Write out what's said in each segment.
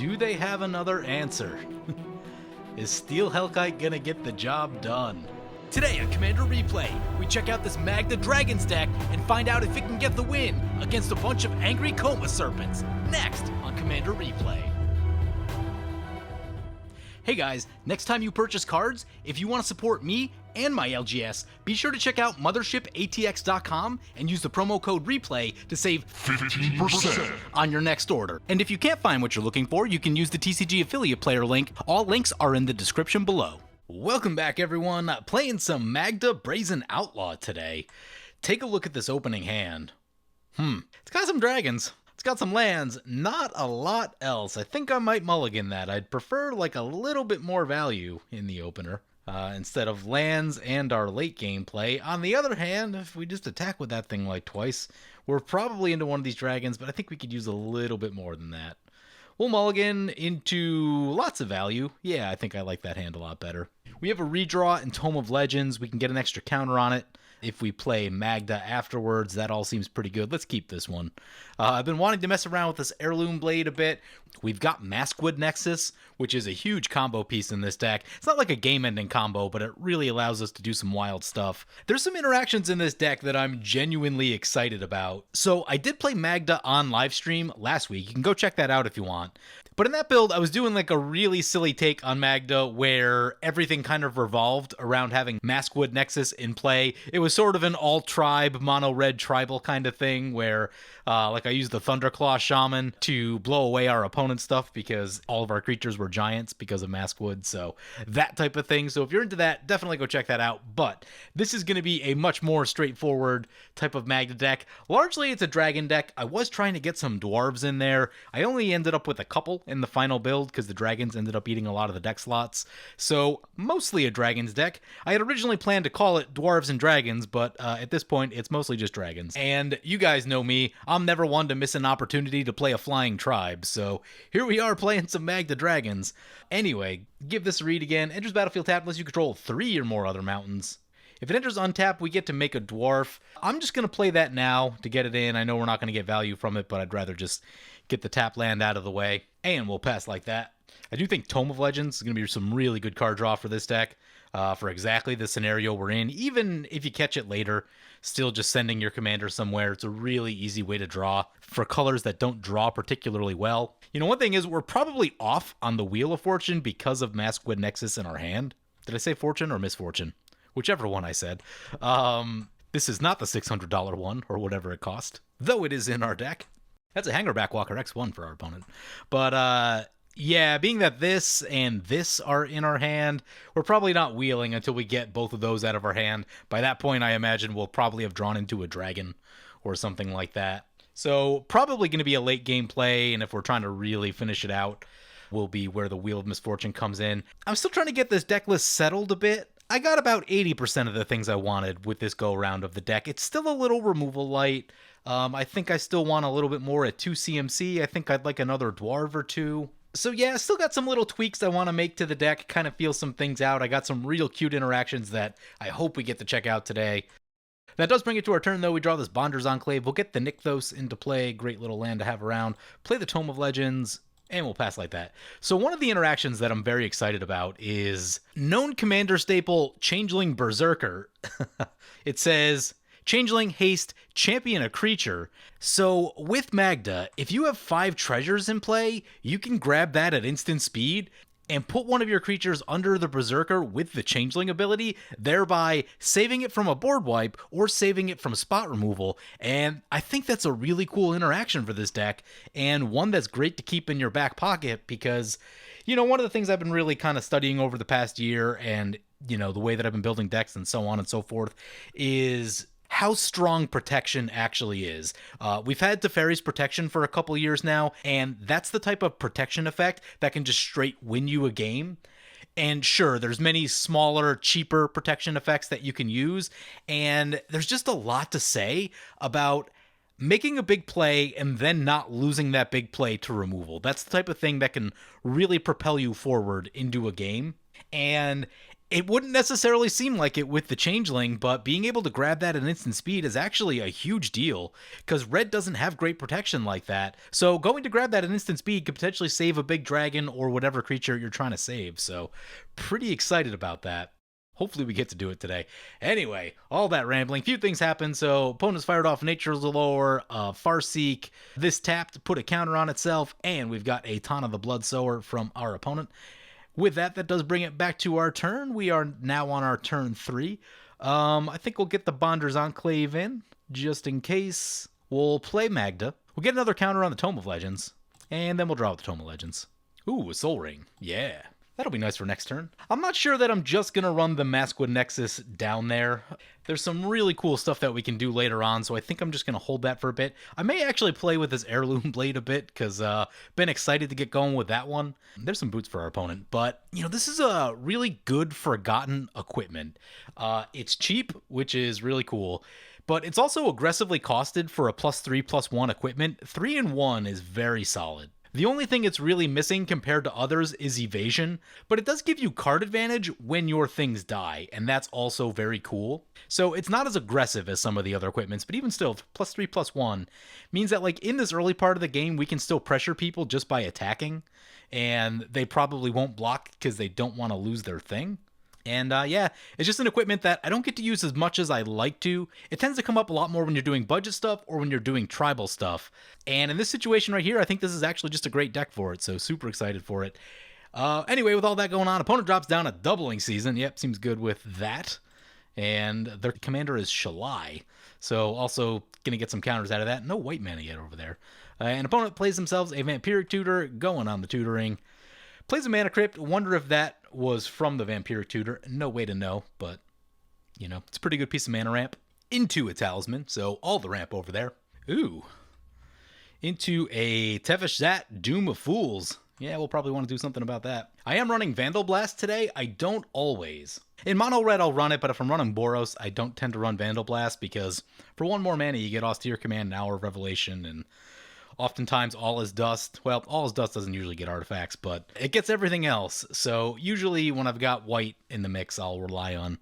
do they have another answer? Is Steel Hellkite gonna get the job done? Today on Commander Replay, we check out this Magda Dragon's deck and find out if it can get the win against a bunch of angry Koma Serpents. Next on Commander Replay. Hey guys, next time you purchase cards, if you want to support me and my LGS, be sure to check out mothershipatx.com and use the promo code REPLAY to save 15% on your next order. And if you can't find what you're looking for, you can use the TCG affiliate player link. All links are in the description below. Welcome back everyone, playing some Magda Brazen Outlaw today. Take a look at this opening hand. It's got some dragons. It's got some lands, not a lot else. I think I might mulligan that. I'd prefer like a little bit more value in the opener instead of lands and our late game play. On the other hand, if we just attack with that thing like twice, we're probably into one of these dragons, but I think we could use a little bit more than that. We'll mulligan into lots of value. Yeah, I think I like that hand a lot better. We have a redraw in Tome of Legends. We can get an extra counter on it. If we play Magda afterwards, that all seems pretty good. Let's keep this one. I've been wanting to mess around with this Heirloom Blade a bit. We've got Maskwood Nexus, which is a huge combo piece in this deck. It's not like a game-ending combo, but it really allows us to do some wild stuff. There's some interactions in this deck that I'm genuinely excited about. So I did play Magda on livestream last week. You can go check that out if you want. But in that build, I was doing like a really silly take on Magda where everything kind of revolved around having Maskwood Nexus in play. It was sort of an all-tribe, mono-red tribal kind of thing where like I used the Thunderclaw Shaman to blow away our opponent's stuff because all of our creatures were giants because of Maskwood, so that type of thing. So if you're into that, definitely go check that out. But this is going to be a much more straightforward type of Magda deck. Largely, it's a dragon deck. I was trying to get some dwarves in there. I only ended up with a couple in the final build because the dragons ended up eating a lot of the deck slots. So mostly a dragons deck. I had originally planned to call it Dwarves and Dragons, but at this point, it's mostly just dragons. And you guys know me. I'm never one to miss an opportunity to play a flying tribe, so here we are playing some Magda Dragons. Anyway, give this a read again. Enters battlefield tapped unless you control 3 or more other mountains. If it enters untapped, we get to make a dwarf. I'm just going to play that now to get it in. I know we're not going to get value from it, but I'd rather just get the tap land out of the way, and we'll pass like that. I do think Tome of Legends is going to be some really good card draw for this deck. For exactly the scenario we're in. Even if you catch it later, still just sending your commander somewhere. It's a really easy way to draw for colors that don't draw particularly well. You know, one thing is we're probably off on the Wheel of Fortune because of Maskwood Nexus in our hand. Did I say fortune or misfortune? Whichever one I said. This is not the $600 one or whatever it cost, though it is in our deck. That's a Hangerback Walker X1 for our opponent. But, yeah, being that this and this are in our hand, we're probably not wheeling until we get both of those out of our hand. By that point, I imagine we'll probably have drawn into a dragon or something like that. So probably going to be a late game play, and if we're trying to really finish it out, will be where the Wheel of Misfortune comes in. I'm still trying to get this deck list settled a bit. I got about 80% of the things I wanted with this go-around of the deck. It's still a little removal light. I think I still want a little bit more at 2 CMC. I think I'd like another Dwarf or 2. So yeah, still got some little tweaks I want to make to the deck, kind of feel some things out. I got some real cute interactions that I hope we get to check out today. That does bring it to our turn, though. We draw this Bonder's Enclave. We'll get the Nykthos into play. Great little land to have around. Play the Tome of Legends, and we'll pass like that. So one of the interactions that I'm very excited about is known commander staple Changeling Berserker. It says, Changeling, haste, champion a creature. So with Magda, if you have 5 treasures in play, you can grab that at instant speed and put one of your creatures under the Berserker with the Changeling ability, thereby saving it from a board wipe or saving it from spot removal. And I think that's a really cool interaction for this deck, and one that's great to keep in your back pocket because, you know, one of the things I've been really kind of studying over the past year and, you know, the way that I've been building decks and so on and so forth is how strong protection actually is. We've had Teferi's protection for a couple years now, and that's the type of protection effect that can just straight win you a game. And sure, there's many smaller, cheaper protection effects that you can use, and there's just a lot to say about making a big play and then not losing that big play to removal. That's the type of thing that can really propel you forward into a game. And It wouldn't necessarily seem like it with the Changeling, but being able to grab that at instant speed is actually a huge deal, because red doesn't have great protection like that. So going to grab that at instant speed could potentially save a big dragon or whatever creature you're trying to save. So pretty excited about that. Hopefully we get to do it today. Anyway, all that rambling, few things happen. So opponents fired off Nature's Allure, Farseek, this tapped to put a counter on itself, and we've got a Tana the BloodSower from our opponent. With that, that does bring it back to our turn. We are now on our turn 3. I think we'll get the Bonder's Enclave in, just in case. We'll play Magda. We'll get another counter on the Tome of Legends, and then we'll draw with the Tome of Legends. Ooh, a Soul Ring. Yeah. That'll be nice for next turn. I'm not sure that I'm just going to run the Maskwood Nexus down there. There's some really cool stuff that we can do later on, so I think I'm just going to hold that for a bit. I may actually play with this Heirloom Blade a bit, because been excited to get going with that one. There's some boots for our opponent, but, you know, this is a really good Forgotten equipment. It's cheap, which is really cool, but it's also aggressively costed for a +3/+1 equipment. 3 and 1 is very solid. The only thing it's really missing compared to others is evasion, but it does give you card advantage when your things die, and that's also very cool. So it's not as aggressive as some of the other equipments, but even still, +3/+1 means that, like, in this early part of the game, we can still pressure people just by attacking, and they probably won't block because they don't want to lose their thing. And yeah, it's just an equipment that I don't get to use as much as I like to. It tends to come up a lot more when you're doing budget stuff or when you're doing tribal stuff. And in this situation right here, I think this is actually just a great deck for it, so super excited for it. Anyway, with all that going on, opponent drops down a Doubling Season. Yep, seems good with that. And their commander is Shalai, so also going to get some counters out of that. No white mana yet over there. And opponent plays themselves a Vampiric Tutor, going on the tutoring. Plays a Mana Crypt. Wonder if that was from the Vampiric Tutor. No way to know, but, you know, it's a pretty good piece of mana ramp. Into a Talisman, so all the ramp over there. Ooh. Into a Tevesh Szat, Doom of Fools. Yeah, we'll probably want to do something about that. I am running Vandal Blast today. I don't always. In Mono Red, I'll run it, but if I'm running Boros, I don't tend to run Vandal Blast, because for 1 more mana, you get Austere Command, an Hour of Revelation, and oftentimes All is Dust. Well, All is Dust doesn't usually get artifacts, but it gets everything else. So usually when I've got white in the mix, I'll rely on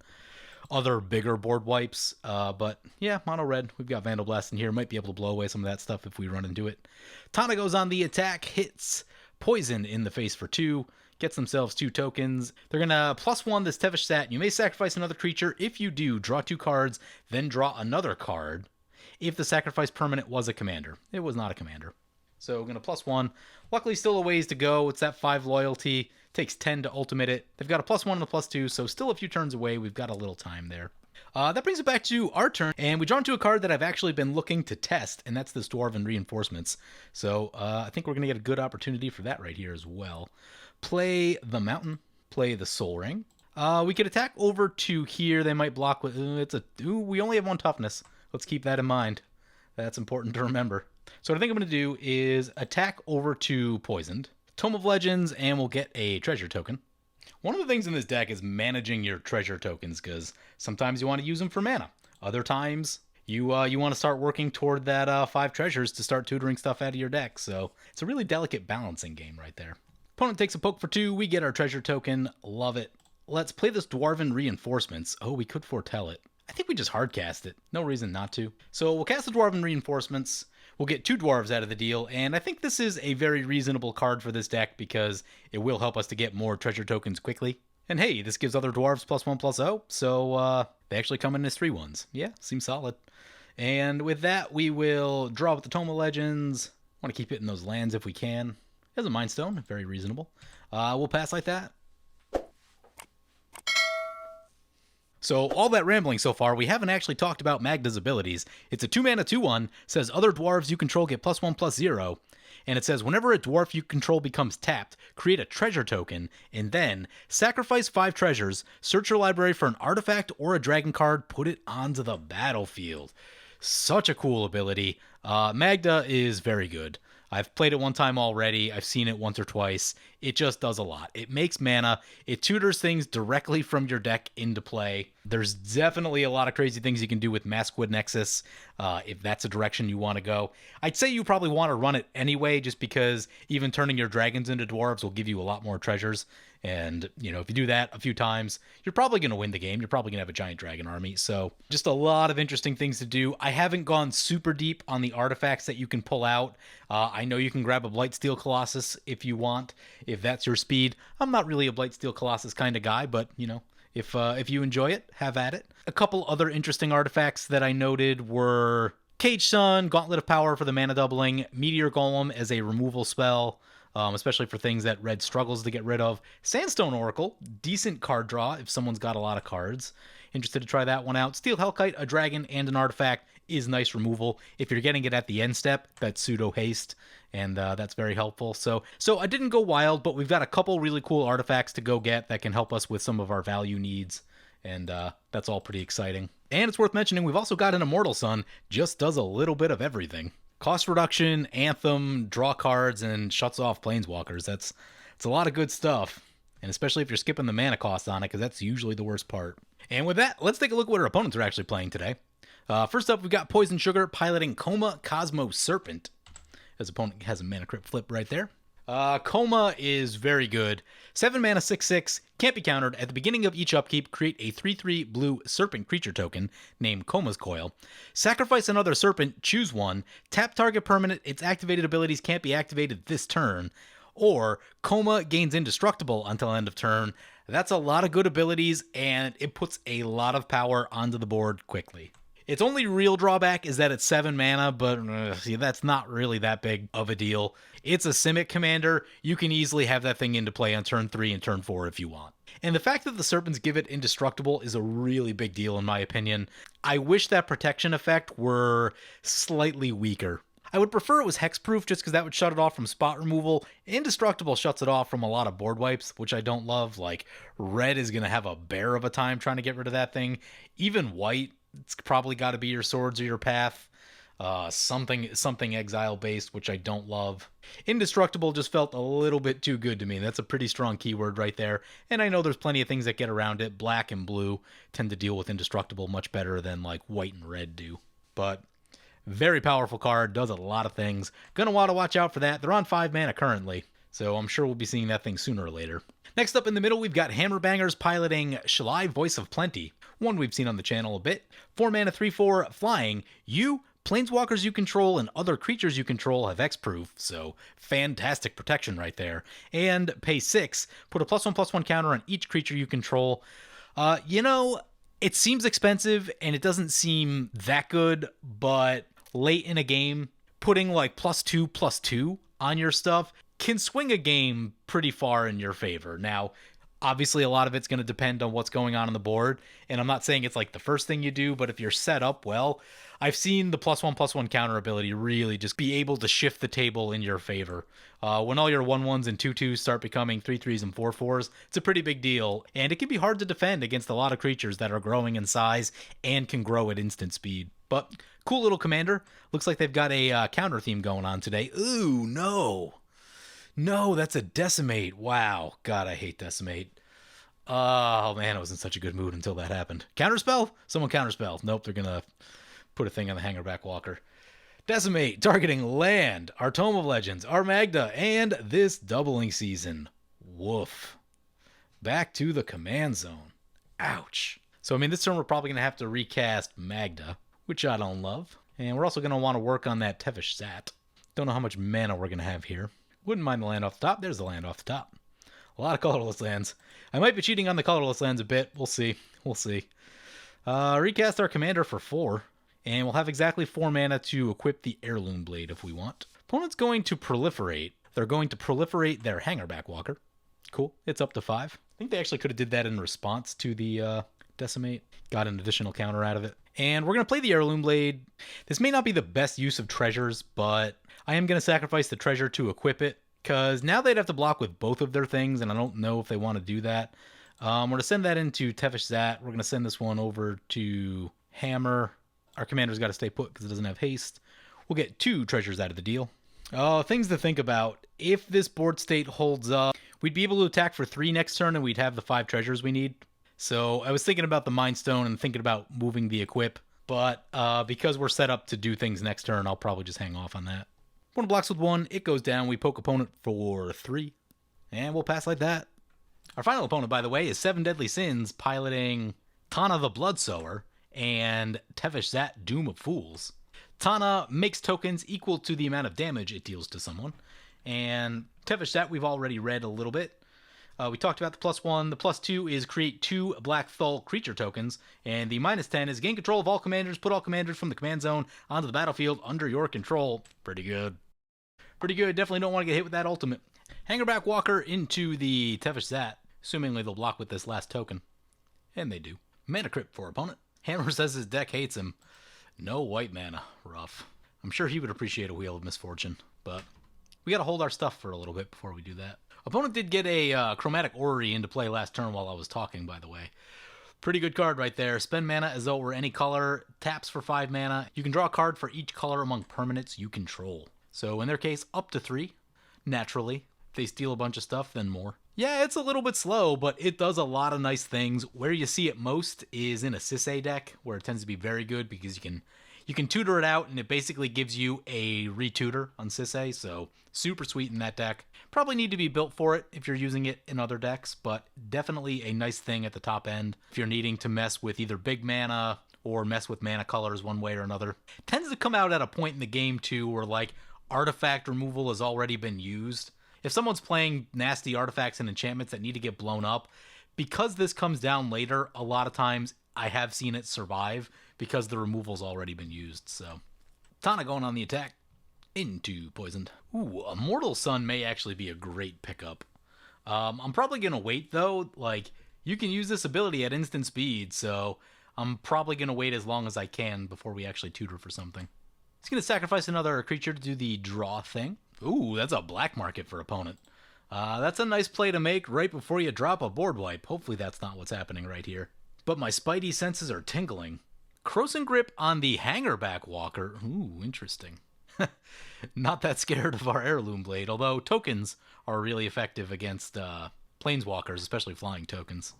other bigger board wipes. But yeah, Mono Red, we've got Vandal Blast in here. Might be able to blow away some of that stuff if we run into it. Tana goes on the attack, hits Poison in the face for 2. Gets themselves 2 tokens. They're going to +1 this Tevesh Szat. You may sacrifice another creature. If you do, draw 2 cards, then draw another card. If the sacrifice permanent was a commander. It was not a commander. So we're going to +1. Luckily, still a ways to go. It's that 5 loyalty. Takes 10 to ultimate it. They've got a +1 and a +2, so still a few turns away. We've got a little time there. That brings it back to our turn, and we draw into a card that I've actually been looking to test, and that's this Dwarven Reinforcements. So I think we're going to get a good opportunity for that right here as well. Play the Mountain. Play the Soul Ring. We could attack over to here. They might block with... we only have 1 toughness. Let's keep that in mind. That's important to remember. So what I think I'm going to do is attack over to Poisoned, Tome of Legends, and we'll get a treasure token. One of the things in this deck is managing your treasure tokens, because sometimes you want to use them for mana. Other times, you want to start working toward that 5 treasures to start tutoring stuff out of your deck. So it's a really delicate balancing game right there. Opponent takes a poke for 2. We get our treasure token. Love it. Let's play this Dwarven Reinforcements. Oh, we could foretell it. I think we just hardcast it. No reason not to. So we'll cast the Dwarven Reinforcements. We'll get 2 dwarves out of the deal, and I think this is a very reasonable card for this deck because it will help us to get more treasure tokens quickly. And hey, this gives other dwarves +1/+0, so they actually come in as 3/1s. Yeah, seems solid. And with that, we will draw with the Tome of Legends. Want to keep hitting those lands if we can. There's a Mind Stone, very reasonable. We'll pass like that. So all that rambling so far, we haven't actually talked about Magda's abilities. It's a 2-mana 2/1, says other dwarves you control get +1/+0, and it says whenever a dwarf you control becomes tapped, create a treasure token, and then sacrifice 5 treasures, search your library for an artifact or a dragon card, put it onto the battlefield. Such a cool ability. Magda is very good. I've played it 1 time already. I've seen it once or twice. It just does a lot. It makes mana. It tutors things directly from your deck into play. There's definitely a lot of crazy things you can do with Maskwood Nexus, if that's a direction you want to go. I'd say you probably want to run it anyway, just because even turning your dragons into dwarves will give you a lot more treasures. And, you know, if you do that a few times, you're probably going to win the game. You're probably going to have a giant dragon army. So just a lot of interesting things to do. I haven't gone super deep on the artifacts that you can pull out. I know you can grab a Blightsteel Colossus if you want, if that's your speed. I'm not really a Blightsteel Colossus kind of guy, but, you know, if you enjoy it, have at it. A couple other interesting artifacts that I noted were Cage Sun, Gauntlet of Power for the mana doubling, Meteor Golem as a removal spell, especially for things that red struggles to get rid of. Sandstone Oracle, decent card draw if someone's got a lot of cards. Interested to try that one out. Steel Hellkite, a dragon and an artifact, is nice removal. If you're getting it at the end step, that's pseudo haste, and that's very helpful. So I didn't go wild, but we've got a couple really cool artifacts to go get that can help us with some of our value needs, and that's all pretty exciting. And it's worth mentioning, we've also got an Immortal Sun, just does a little bit of everything. Cost reduction, Anthem, draw cards, and shuts off Planeswalkers. It's a lot of good stuff, and especially if you're skipping the mana cost on it, because that's usually the worst part. And with that, let's take a look at what our opponents are actually playing today. First up, we've got Poison Sugar piloting Koma, Cosmo, Serpent. His opponent has a mana crypt flip right there. Koma is very good. 7 mana, 6/6, can't be countered. At the beginning of each upkeep, create a 3/3 blue Serpent creature token named Koma's Coil. Sacrifice another Serpent, choose one. Tap target permanent, its activated abilities can't be activated this turn. Or Koma gains indestructible until end of turn. That's a lot of good abilities, and it puts a lot of power onto the board quickly. Its only real drawback is that it's 7 mana, but that's not really that big of a deal. It's a Simic commander. You can easily have that thing into play on turn 3 and turn 4 if you want. And the fact that the Serpents give it indestructible is a really big deal in my opinion. I wish that protection effect were slightly weaker. I would prefer it was hexproof just because that would shut it off from spot removal. Indestructible shuts it off from a lot of board wipes, which I don't love. Like, red is going to have a bear of a time trying to get rid of that thing. Even white, it's probably got to be your swords or your path. Something exile based, which I don't love. Indestructible just felt a little bit too good to me. That's a pretty strong keyword right there. And I know there's plenty of things that get around it. Black and blue tend to deal with indestructible much better than like white and red do. But very powerful card, does a lot of things. Gonna want to watch out for that. They're on 5 mana currently, so I'm sure we'll be seeing that thing sooner or later. Next up in the middle, we've got Hammerbangers piloting Shalai, Voice of Plenty. One we've seen on the channel a bit. 4 mana, 3/4, flying. You, planeswalkers you control, and other creatures you control have X-proof, so fantastic protection right there. And pay 6, put a +1/+1 counter on each creature you control. It seems expensive, and it doesn't seem that good, but late in a game, putting like +2/+2 on your stuff can swing a game pretty far in your favor. Now, obviously, a lot of it's going to depend on what's going on the board, and I'm not saying it's like the first thing you do, but if you're set up well, I've seen the +1/+1 counter ability really just be able to shift the table in your favor. When all your 1/1s and 2/2s start becoming 3/3s and 4/4s, it's a pretty big deal, and it can be hard to defend against a lot of creatures that are growing in size and can grow at instant speed. But cool little commander. Looks like they've got a counter theme going on today. Ooh, no. No, that's a Decimate. Wow. God, I hate Decimate. Oh, man, I was in such a good mood until that happened. Counterspell? Someone counterspell. Nope, they're going to put a thing on the Hangerback Walker. Decimate, targeting land, our Tome of Legends, our Magda, and this doubling season. Woof. Back to the command zone. Ouch. So, this turn we're probably going to have to recast Magda, which I don't love. And we're also going to want to work on that Tevesh Szat. Don't know how much mana we're going to have here. Wouldn't mind the land off the top. There's the land off the top. A lot of colorless lands. I might be cheating on the colorless lands a bit. We'll see. Recast our commander for 4. And we'll have exactly 4 mana to equip the Heirloom Blade if we want. Opponent's going to proliferate. They're going to proliferate their Hangerback Walker. Cool. It's up to 5. I think they actually could have did that in response to the Decimate. Got an additional counter out of it. And we're going to play the Heirloom Blade. This may not be the best use of treasures, but I am going to sacrifice the treasure to equip it, because now they'd have to block with both of their things, and I don't know if they want to do that. We're going to send that into Tevesh Szat. We're going to send this one over to Hammer. Our commander's got to stay put because it doesn't have haste. We'll get 2 treasures out of the deal. Things to think about. If this board state holds up, we'd be able to attack for 3 next turn, and we'd have the 5 treasures we need. So I was thinking about the Mind Stone and thinking about moving the equip, but because we're set up to do things next turn, I'll probably just hang off on that. Opponent blocks with 1, it goes down, we poke opponent for 3, and we'll pass like that. Our final opponent, by the way, is 7 Deadly Sins, piloting Tana the BloodSower and Tevesh Szat, Doom of Fools. Tana makes tokens equal to the amount of damage it deals to someone, and Tevesh Szat we've already read a little bit. We talked about the +1. The +2 is create 2 Black Thull creature tokens, and the -10 is gain control of all commanders, put all commanders from the command zone onto the battlefield under your control. Pretty good. Pretty good. Definitely don't want to get hit with that ultimate. Hangerback Walker into the Tevesh Szat, assumingly they'll block with this last token. And they do. Mana crypt for opponent. Hammer says his deck hates him. No white mana. Rough. I'm sure he would appreciate a Wheel of Misfortune, but we gotta hold our stuff for a little bit before we do that. Opponent did get a Chromatic Orrery into play last turn while I was talking, by the way. Pretty good card right there. Spend mana as though it were any color. Taps for 5 mana. You can draw a card for each color among permanents you control. So in their case, up to 3. Naturally. If they steal a bunch of stuff, then more. Yeah, it's a little bit slow, but it does a lot of nice things. Where you see it most is in a Sisay deck, where it tends to be very good because you can tutor it out, and it basically gives you a retutor on Sisay, so super sweet in that deck. Probably need to be built for it if you're using it in other decks, but definitely a nice thing at the top end if you're needing to mess with either big mana or mess with mana colors one way or another. Tends to come out at a point in the game, too, where, like, artifact removal has already been used. If someone's playing nasty artifacts and enchantments that need to get blown up, because this comes down later, a lot of times I have seen it survive because the removal's already been used, so. Tana going on the attack. Into Poisoned. Ooh, a Mortal Sun may actually be a great pickup. I'm probably going to wait, though. Like, you can use this ability at instant speed, so I'm probably going to wait as long as I can before we actually tutor for something. He's going to sacrifice another creature to do the draw thing. Ooh, that's a black market for opponent. That's a nice play to make right before you drop a board wipe. Hopefully that's not what's happening right here. But my spidey senses are tingling. Croson Grip on the Hangerback Walker. Ooh, interesting. Not that scared of our Heirloom Blade, although tokens are really effective against Planeswalkers, especially flying tokens.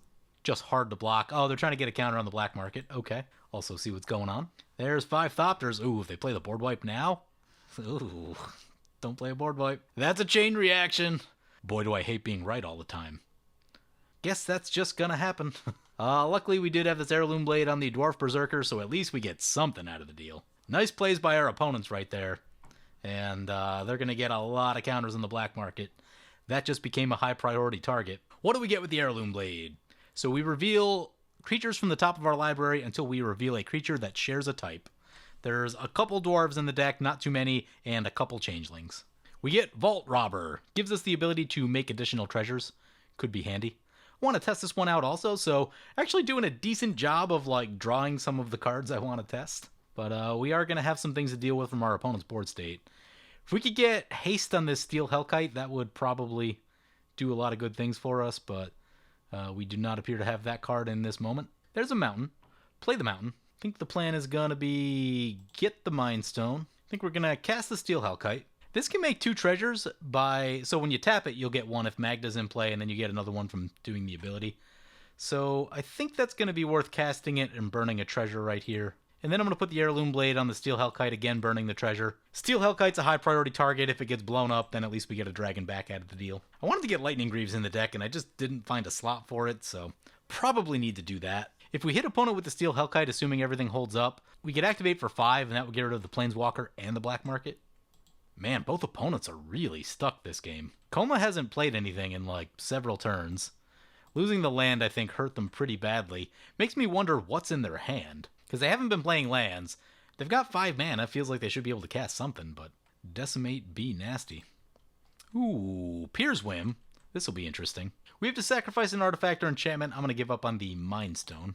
Just hard to block. Oh, they're trying to get a counter on the black market. Okay. Also see what's going on. There's 5 Thopters. Ooh, if they play the board wipe now. Ooh. Don't play a board wipe. That's a chain reaction. Boy, do I hate being right all the time. Guess that's just gonna happen. Luckily, we did have this Heirloom Blade on the Dwarf Berserker, so at least we get something out of the deal. Nice plays by our opponents right there. And they're gonna get a lot of counters in the black market. That just became a high priority target. What do we get with the Heirloom Blade? So we reveal creatures from the top of our library until we reveal a creature that shares a type. There's a couple dwarves in the deck, not too many, and a couple changelings. We get Vault Robber. Gives us the ability to make additional treasures. Could be handy. I want to test this one out also, so actually doing a decent job of like drawing some of the cards I want to test. But we are going to have some things to deal with from our opponent's board state. If we could get haste on this Steel Hellkite, that would probably do a lot of good things for us, but we do not appear to have that card in this moment. There's a mountain. Play the mountain. I think the plan is going to be get the Mind Stone. I think we're going to cast the Steel Hellkite. This can make 2 treasures by... So when you tap it, you'll get 1 if Magda's in play, and then you get another one from doing the ability. So I think that's going to be worth casting it and burning a treasure right here. And then I'm going to put the Heirloom Blade on the Steel Hellkite, again burning the treasure. Steel Hellkite's a high priority target. If it gets blown up, then at least we get a dragon back out of the deal. I wanted to get Lightning Greaves in the deck, and I just didn't find a slot for it, so probably need to do that. If we hit opponent with the Steel Hellkite, assuming everything holds up, we could activate for 5, and that would get rid of the Planeswalker and the black market. Man, both opponents are really stuck this game. Koma hasn't played anything in, like, several turns. Losing the land, I think, hurt them pretty badly. Makes me wonder what's in their hand. Because they haven't been playing lands. They've got 5 mana. Feels like they should be able to cast something, but Decimate be nasty. Ooh, Pier's Whim. This will be interesting. We have to sacrifice an artifact or enchantment. I'm going to give up on the Mind Stone.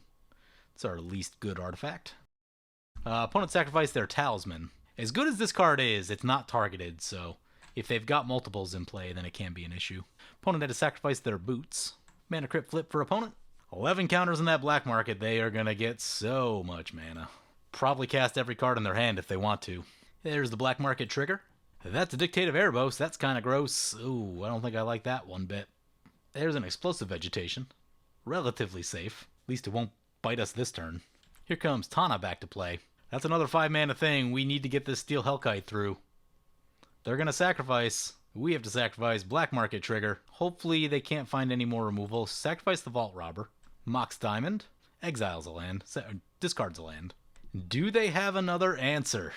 It's our least good artifact. Opponent sacrificed their Talisman. As good as this card is, it's not targeted, so if they've got multiples in play, then it can be an issue. Opponent had to sacrifice their Boots. Mana Crypt flip for opponent. 11 counters in that black market. They are going to get so much mana. Probably cast every card in their hand if they want to. There's the black market trigger. That's a Dictative Erebos. That's kind of gross. Ooh, I don't think I like that one bit. There's an Explosive Vegetation. Relatively safe. At least it won't bite us this turn. Here comes Tana back to play. That's another 5-mana thing. We need to get this Steel Hellkite through. They're going to sacrifice. We have to sacrifice Black Market trigger. Hopefully they can't find any more removal. Sacrifice the Vault Robber. Mox Diamond. Exiles a land. Discards a land. Do they have another answer?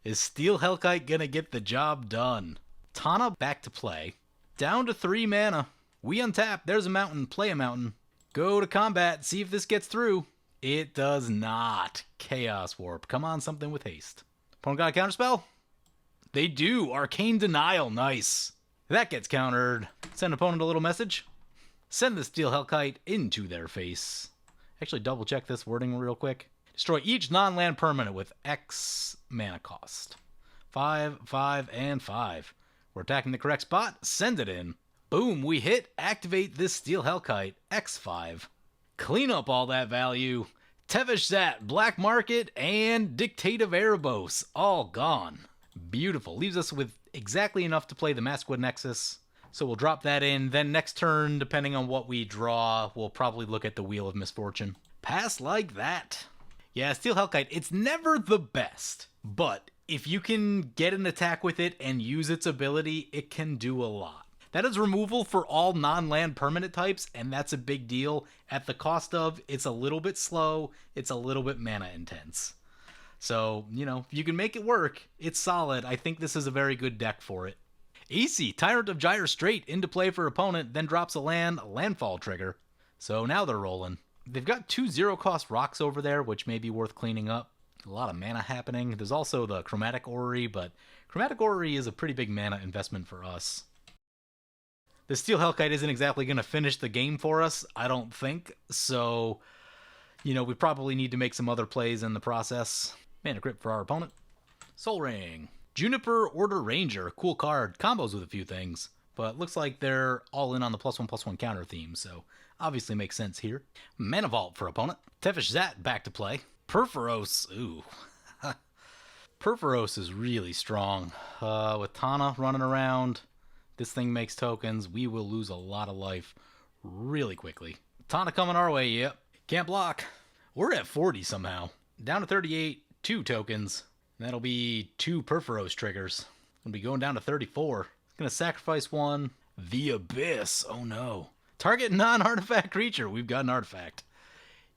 Is Steel Hellkite going to get the job done? Tana back to play. Down to 3 mana. We untap. There's a mountain. Play a mountain. Go to combat. See if this gets through. It does not. Chaos Warp. Come on, something with haste. Opponent got a counterspell? They do. Arcane Denial. Nice. That gets countered. Send opponent a little message. Send the Steel Hellkite into their face. Actually, double check this wording real quick. Destroy each non-land permanent with X mana cost. 5, 5, and 5. We're attacking the correct spot. Send it in. Boom, we hit. Activate this Steel Hellkite. X5. Clean up all that value. Tevesh Szat, Black Market, and Dictative Erebos. All gone. Beautiful. Leaves us with exactly enough to play the Maskwood Nexus. So we'll drop that in. Then next turn, depending on what we draw, we'll probably look at the Wheel of Misfortune. Pass like that. Yeah, Steel Hellkite, it's never the best. But if you can get an attack with it and use its ability, it can do a lot. That is removal for all non-land permanent types, and that's a big deal. At the cost of, it's a little bit slow, it's a little bit mana intense. So, you know, if you can make it work, it's solid. I think this is a very good deck for it. AC, Tyrant of Gyre Strait, into play for opponent, then drops a landfall trigger. So now they're rolling. They've got 2 0-cost rocks over there, which may be worth cleaning up. A lot of mana happening. There's also the Chromatic Orrery, but Chromatic Orrery is a pretty big mana investment for us. The Steel Hellkite isn't exactly going to finish the game for us, I don't think. So, you know, we probably need to make some other plays in the process. Mana Crypt for our opponent. Soul Ring. Juniper Order Ranger. Cool card. Combos with a few things. But looks like they're all in on the +1/+1 counter theme, so obviously makes sense here. Mana Vault for opponent. Tevesh Szat back to play. Perforos. Ooh. Perforos is really strong. With Tana running around, this thing makes tokens. We will lose a lot of life really quickly. Tana coming our way, yep. Can't block. We're at 40 somehow. Down to 38, 2 tokens. That'll be 2 Perforos triggers. We'll be going down to 34. Gonna sacrifice one. The Abyss. Oh no. Target non-artifact creature. We've got an artifact.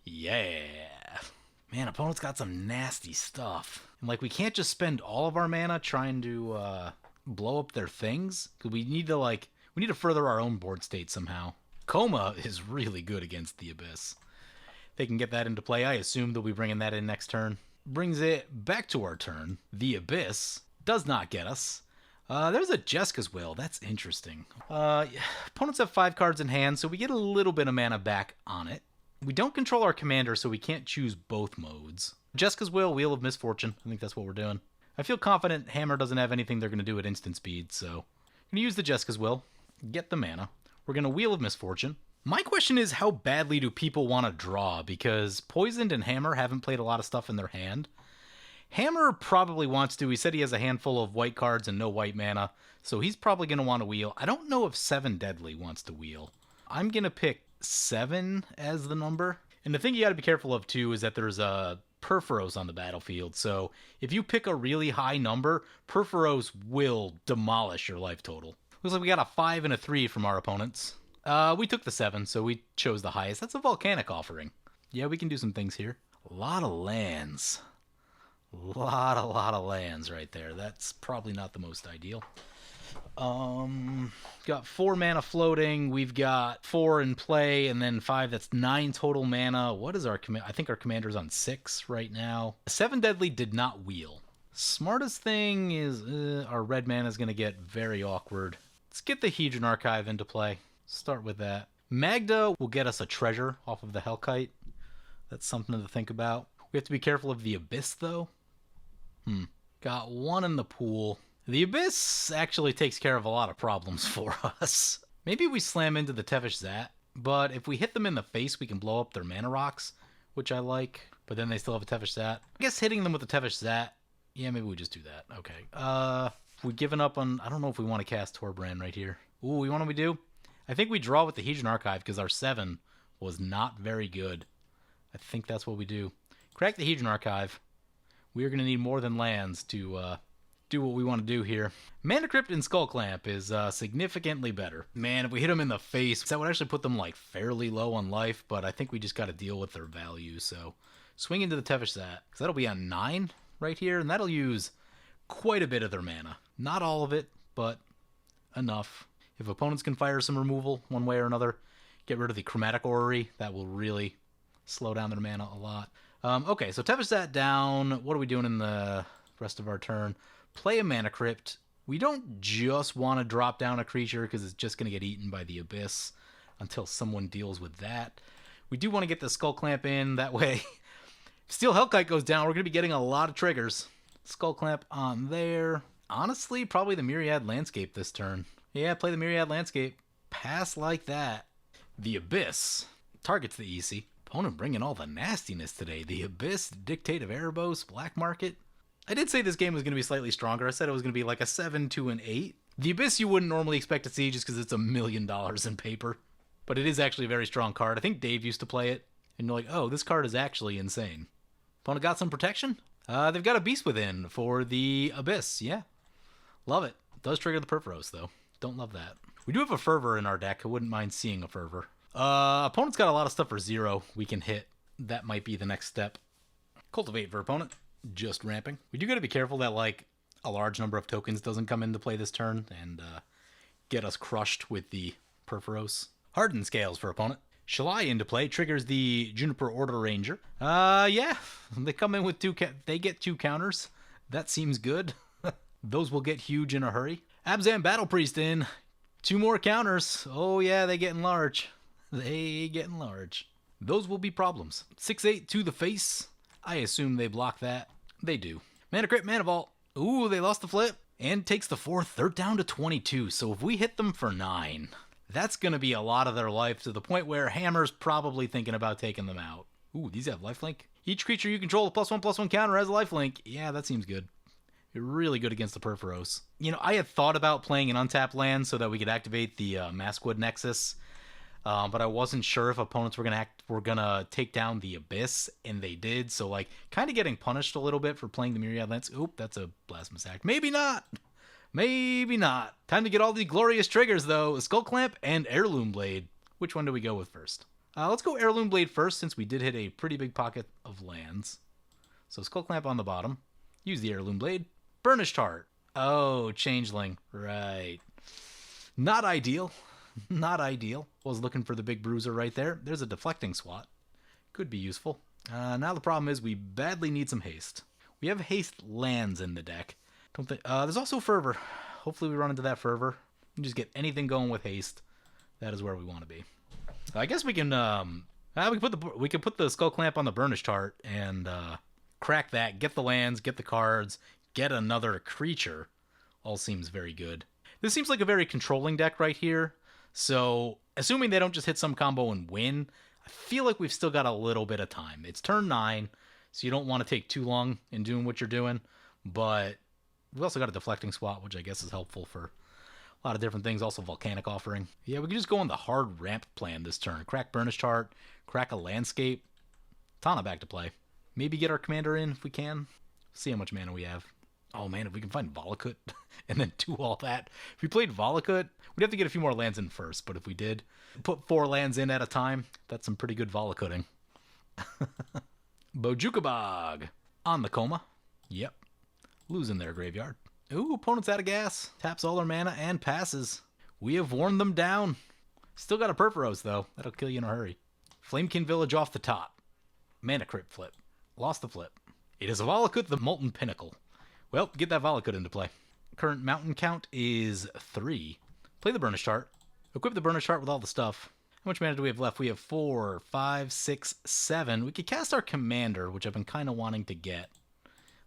Yeah. Man, opponent's got some nasty stuff. And like, we can't just spend all of our mana trying to blow up their things. Cause we need to further our own board state somehow. Koma is really good against the Abyss. They can get that into play. I assume they'll be bringing that in next turn. Brings it back to our turn. The Abyss does not get us. There's a Jeska's Will. That's interesting. Opponents have 5 cards in hand, so we get a little bit of mana back on it. We don't control our commander, so we can't choose both modes. Jeska's Will, Wheel of Misfortune. I think that's what we're doing. I feel confident Hammer doesn't have anything they're going to do at instant speed, so I'm going to use the Jeska's Will, get the mana. We're going to Wheel of Misfortune. My question is, how badly do people want to draw? Because Poisoned and Hammer haven't played a lot of stuff in their hand. Hammer probably wants to. He said he has a handful of white cards and no white mana, so he's probably going to want to wheel. I don't know if 7 Deadly wants to wheel. I'm going to pick 7 as the number. And the thing you got to be careful of, too, is that there's a Perforos on the battlefield. So if you pick a really high number, Perforos will demolish your life total. Looks like we got a 5 and a 3 from our opponents. We took the 7, so we chose the highest. That's a Volcanic Offering. Yeah, we can do some things here. A lot of lands. A lot of lands right there. That's probably not the most ideal. Got 4 mana floating. We've got 4 in play, and then 5. That's 9 total mana. What is our command? I think our commander's on 6 right now. 7 Deadly did not wheel. Smartest thing is our red mana is going to get very awkward. Let's get the Hedron Archive into play. Start with that. Magda will get us a treasure off of the Hellkite. That's something to think about. We have to be careful of the Abyss, though. Got 1 in the pool. The Abyss actually takes care of a lot of problems for us. Maybe we slam into the Tevesh Szat, but if we hit them in the face, we can blow up their mana rocks, which I like, but then they still have a Tevesh Szat. I guess hitting them with the Tevesh Szat, yeah, maybe we just do that. Okay. We've given up on, I don't know if we want to cast Torbrand right here. Ooh, you want what we do? I think we draw with the Hedron Archive because our 7 was not very good. I think that's what we do. Crack the Hedron Archive. We are going to need more than lands to do what we want to do here. Mana Crypt and Skull Clamp is significantly better. Man, if we hit them in the face, that would actually put them like fairly low on life, but I think we just got to deal with their value. So swing into the Tevesh Szat, because that'll be on 9 right here, and that'll use quite a bit of their mana. Not all of it, but enough. If opponents can fire some removal one way or another, get rid of the Chromatic Orrery, that will really slow down their mana a lot. Okay, so Tevesh Szat down. What are we doing in the rest of our turn? Play a Mana Crypt. We don't just want to drop down a creature because it's just going to get eaten by the Abyss until someone deals with that. We do want to get the Skull Clamp in. That way, if Steel Hellkite goes down, we're going to be getting a lot of triggers. Skull Clamp on there. Honestly, probably the Myriad Landscape this turn. Yeah, play the Myriad Landscape. Pass like that. The Abyss targets the EC. Opponent bringing all the nastiness today. The Abyss, Dictate of Erebos, Black Market. I did say this game was going to be slightly stronger. I said it was going to be like a 7 to an 8. The Abyss you wouldn't normally expect to see just because it's $1 million in paper. But it is actually a very strong card. I think Dave used to play it. And you're like, oh, this card is actually insane. Opponent got some protection? They've got a Beast Within for the Abyss. Yeah. Love it. Does trigger the Perforos, though. Don't love that. We do have a Fervor in our deck. I wouldn't mind seeing a Fervor. Opponent's got a lot of stuff for 0 we can hit. That might be the next step. Cultivate for opponent. Just ramping. We do got to be careful that, like, a large number of tokens doesn't come into play this turn and get us crushed with the Perforos. Hardened Scales for opponent. Shalai into play triggers the Juniper Order Ranger. Yeah. They come in with they get 2 counters. That seems good. Those will get huge in a hurry. Abzan Battle Priest in. 2 more counters. Oh, yeah, they getting large. They getting large. Those will be problems. 6/8 to the face. I assume they block that. They do. Mana Crypt, Mana Vault. Ooh, they lost the flip. And takes the 4th. They're down to 22. So if we hit them for 9, that's going to be a lot of their life to the point where Hammer's probably thinking about taking them out. Ooh, these have lifelink. Each creature you control with +1/+1 counter has a lifelink. Yeah, that seems good. You're really good against the Perforos. You know, I had thought about playing an untapped land so that we could activate the Maskwood Nexus. But I wasn't sure if opponents were gonna take down the Abyss, and they did. So, like, kind of getting punished a little bit for playing the Myriad Lance. Oop, that's a Blasphemous Act. Maybe not. Maybe not. Time to get all the glorious triggers, though. Skull Clamp and Heirloom Blade. Which one do we go with first? Let's go Heirloom Blade first, since we did hit a pretty big pocket of lands. So Skull Clamp on the bottom. Use the Heirloom Blade. Burnished Heart. Oh, Changeling. Right. Not ideal. Not ideal. Was looking for the big bruiser right there. There's a Deflecting Swat. Could be useful. Now the problem is we badly need some haste. We have haste lands in the deck. Don't think. There's also Fervor. Hopefully we run into that Fervor. And just get anything going with haste. That is where we want to be. I guess we can. We can put the Skull Clamp on the Burnished Heart and crack that. Get the lands. Get the cards. Get another creature. All seems very good. This seems like a very controlling deck right here. So, assuming they don't just hit some combo and win, I feel like we've still got a little bit of time. It's turn 9, so you don't want to take too long in doing what you're doing. But we've also got a Deflecting Swat, which I guess is helpful for a lot of different things. Also, Volcanic Offering. Yeah, we can just go on the hard ramp plan this turn. Crack Burnished Heart, crack a Landscape. Tana back to play. Maybe get our commander in if we can. See how much mana we have. Oh man, if we can find Volakut and then do all that. If we played Volakut, we'd have to get a few more lands in first, but if we did, put 4 lands in at a time, that's some pretty good Volakutting. Bojukabog on the Koma. Yep. Losing their graveyard. Ooh, opponent's out of gas. Taps all their mana and passes. We have worn them down. Still got a Perforos, though. That'll kill you in a hurry. Flamekin Village off the top. Mana Crypt flip. Lost the flip. It is a Volakut, the Molten Pinnacle. Well, get that Volakut into play. Current mountain count is 3. Play the Burnished Heart. Equip the Burnished Heart with all the stuff. How much mana do we have left? We have 4, 5, 6, 7. We could cast our commander, which I've been kind of wanting to get.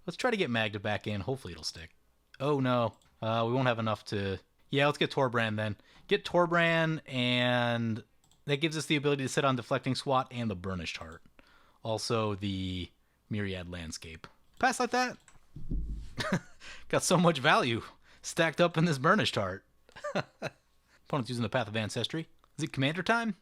Let's try to get Magda back in. Hopefully it'll stick. Oh, no. We won't have enough to... Yeah, let's get Torbrand then. Get Torbrand, and that gives us the ability to sit on Deflecting Swat and the Burnished Heart. Also, the Myriad Landscape. Pass like that. Got so much value stacked up in this Burnished Heart. Opponent's using the Path of Ancestry. Is it commander time?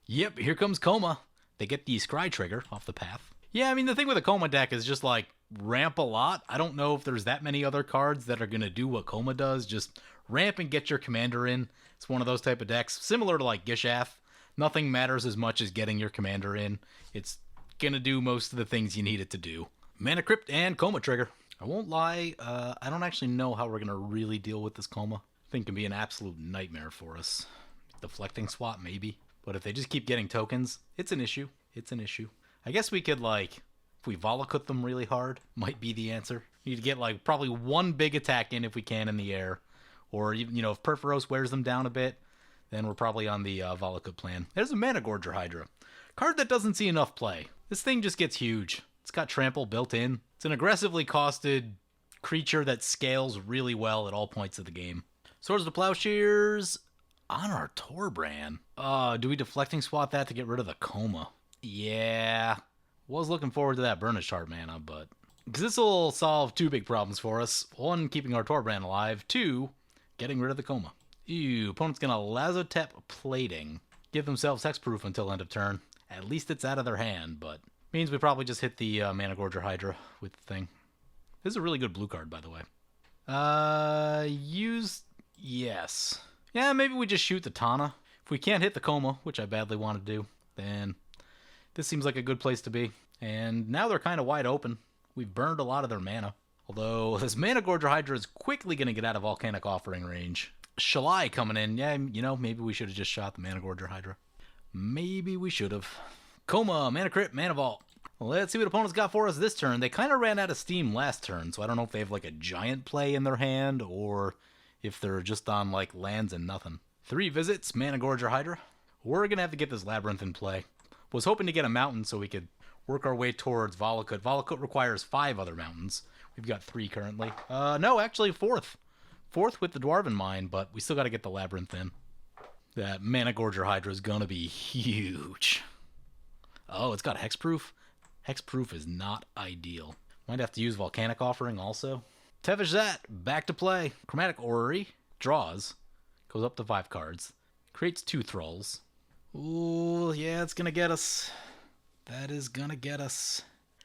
Yep, here comes Koma. They get the Scry trigger off the path. Yeah, I mean, the thing with a Koma deck is just, like, ramp a lot. I don't know if there's that many other cards that are going to do what Koma does. Just ramp and get your commander in. It's one of those type of decks. Similar to, like, Gishath. Nothing matters as much as getting your commander in. It's going to do most of the things you need it to do. Mana Crypt and Koma trigger. I won't lie, I don't actually know how we're going to really deal with this Koma. I think it can be an absolute nightmare for us. Deflecting swap, maybe. But if they just keep getting tokens, it's an issue. It's an issue. I guess we could, like, if we Volakut them really hard, might be the answer. We need to get, like, probably one big attack in if we can in the air. Or, even, you know, if Perforos wears them down a bit, then we're probably on the Volakut plan. There's a Mana Gorger Hydra. Card that doesn't see enough play. This thing just gets huge. It's got trample built in. It's an aggressively costed creature that scales really well at all points of the game. Swords to Plowshares on our Torbran. Do we deflecting swap that to get rid of the Koma? Yeah. Was looking forward to that Burnished Heart mana, but... because this will solve two big problems for us. One, keeping our Torbran alive. Two, getting rid of the Koma. Ew, opponent's gonna Lazotep Plating. Give themselves hexproof until end of turn. At least it's out of their hand, but... means we probably just hit the Mana Gorger Hydra with the thing. This is a really good blue card, by the way. Yes. Yeah, maybe we just shoot the Tana. If we can't hit the Koma, which I badly want to do, then this seems like a good place to be. And now they're kind of wide open. We've burned a lot of their mana. Although this Mana Gorger Hydra is quickly going to get out of Volcanic Offering range. Shalai coming in. Yeah, you know, maybe we should have just shot the Mana Gorger Hydra. Maybe we should have. Koma, Mana Crypt, Mana Vault. Let's see what opponents got for us this turn. They kind of ran out of steam last turn, so I don't know if they have like a giant play in their hand or if they're just on like lands and nothing. 3 visits, Mana Gorger Hydra. We're going to have to get this Labyrinth in play. Was hoping to get a mountain so we could work our way towards Volakut. Volakut requires 5 other mountains. We've got 3 currently. No, actually 4th. 4th with the Dwarven Mine, but we still got to get the Labyrinth in. That Mana Gorger Hydra is going to be huge. Oh, it's got hexproof. Hexproof is not ideal. Might have to use Volcanic Offering also. Tevesh Szat, back to play. Chromatic Orrery, draws. Goes up to 5 cards. Creates 2 Thralls. Ooh, yeah, it's going to get us. That is going to get us.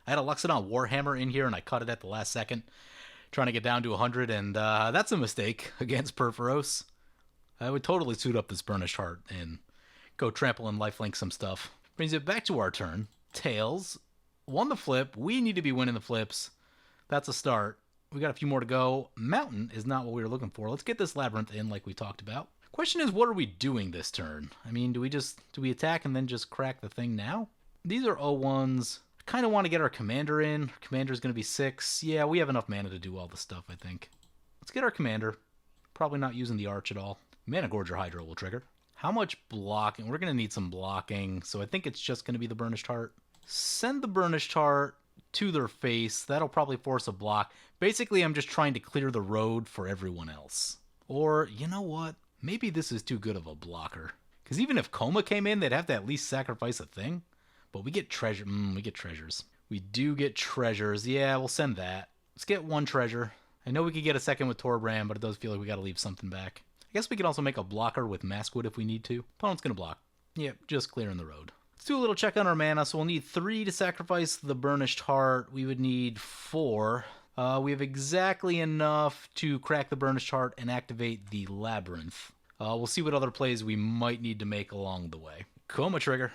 I had a Luxodon Warhammer in here and I cut it at the last second. Trying to get down to 100, and that's a mistake against Perforos. I would totally suit up this Burnished Heart and go trample and lifelink some stuff. Brings it back to our turn. Tails. Won the flip. We need to be winning the flips. That's a start. We got a few more to go. Mountain is not what we were looking for. Let's get this Labyrinth in like we talked about. Question is, what are we doing this turn? I mean, do we attack and then just crack the thing now? These are 0-1s. I kind of want to get our commander in. Our commander's going to be 6. Yeah, we have enough mana to do all this stuff, I think. Let's get our commander. Probably not using the arch at all. Mana Gorger Hydra will trigger. How much blocking? We're going to need some blocking, so I think it's just going to be the Burnished Heart. Send the Burnished Heart to their face. That'll probably force a block. Basically, I'm just trying to clear the road for everyone else. Or, you know what? Maybe this is too good of a blocker. Because even if Koma came in, they'd have to at least sacrifice a thing. But we get treasure. We get treasures. We do get treasures. Yeah, we'll send that. Let's get 1 treasure. I know we could get a second with Torbran, but it does feel like we got to leave something back. I guess we can also make a blocker with Maskwood if we need to. Opponent's going to block. Yep, just clearing the road. Let's do a little check on our mana. So we'll need 3 to sacrifice the Burnished Heart. We would need 4. We have exactly enough to crack the Burnished Heart and activate the Labyrinth. We'll see what other plays we might need to make along the way. Koma trigger.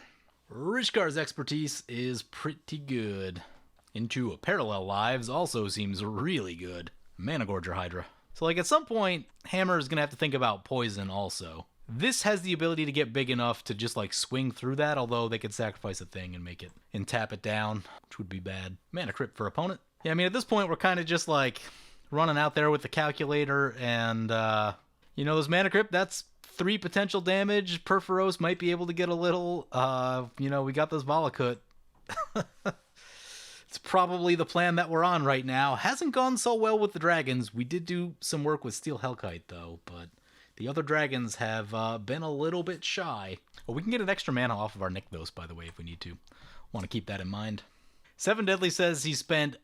Rishkar's expertise is pretty good. Into a Parallel Lives also seems really good. Mana Gorger Hydra. So like at some point, Hammer is going to have to think about poison also. This has the ability to get big enough to just like swing through that, although they could sacrifice a thing and make it and tap it down, which would be bad. Mana Crypt for opponent. Yeah, I mean at this point we're kind of just like running out there with the calculator and you know, those Mana Crypt, that's 3 potential damage. Perforos might be able to get a little. You know, we got this Volakut. It's probably the plan that we're on right now. Hasn't gone so well with the dragons. We did do some work with Steel Hellkite, though, but the other dragons have been a little bit shy. Oh, we can get an extra mana off of our Nykthos, by the way, if we need to. Want to keep that in mind. 7 Deadly says he spent